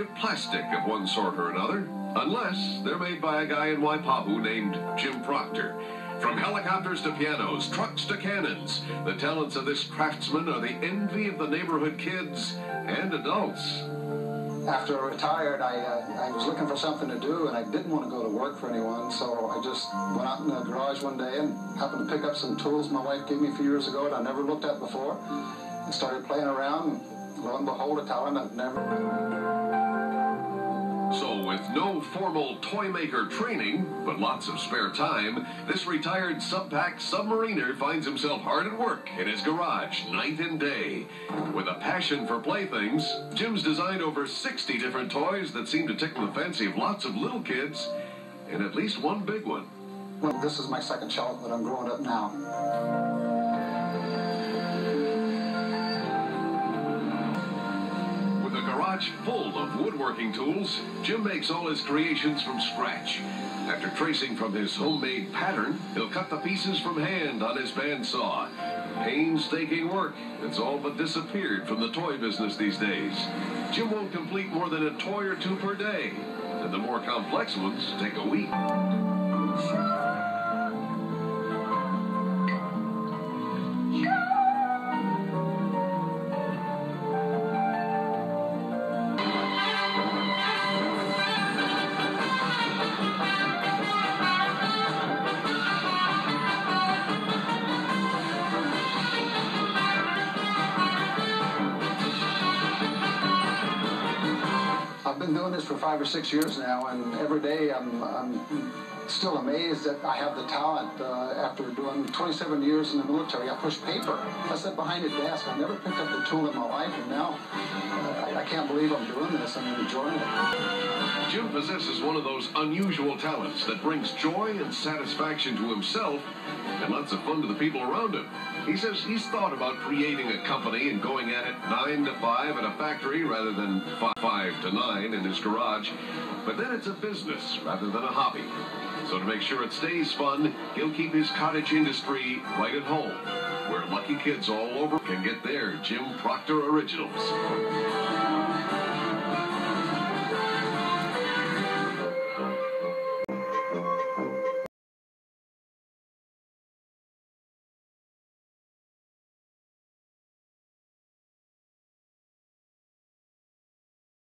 of plastic of one sort or another, unless they're made by a guy in Waipahu named Jim Proctor. From helicopters to pianos, trucks to cannons, the talents of this craftsman are the envy of the neighborhood kids and adults. After I retired, I was looking for something to do, and I didn't want to go to work for anyone, so I just went out in the garage one day and happened to pick up some tools my wife gave me a few years ago that I never looked at before, and started playing around, and lo and behold, a talent I've never... So with no formal toy maker training, but lots of spare time, this retired sub-pack submariner finds himself hard at work in his garage night and day. With a passion for playthings, Jim's designed over 60 different toys that seem to tickle the fancy of lots of little kids, and at least one big one. Well, this is my second child, but I'm growing up now. Full of woodworking tools, Jim makes all his creations from scratch. After tracing from his homemade pattern, he'll cut the pieces from hand on his bandsaw. Painstaking work that's all but disappeared from the toy business these days. Jim won't complete more than a toy or two per day, and the more complex ones take a week. I've been doing this for 5 or 6 years now, and every day I'm still amazed that I have the talent. After doing 27 years in the military, I pushed paper. I sat behind a desk. I never picked up the tool in my life, and now I can't believe I'm doing this. I'm enjoying it. Jim possesses one of those unusual talents that brings joy and satisfaction to himself and lots of fun to the people around him. He says he's thought about creating a company and going at it 9 to 5 at a factory rather than 5 to 9 in his garage. But then it's a business rather than a hobby. So to make sure it stays fun, he'll keep his cottage industry right at home, where lucky kids all over can get their Jim Proctor originals.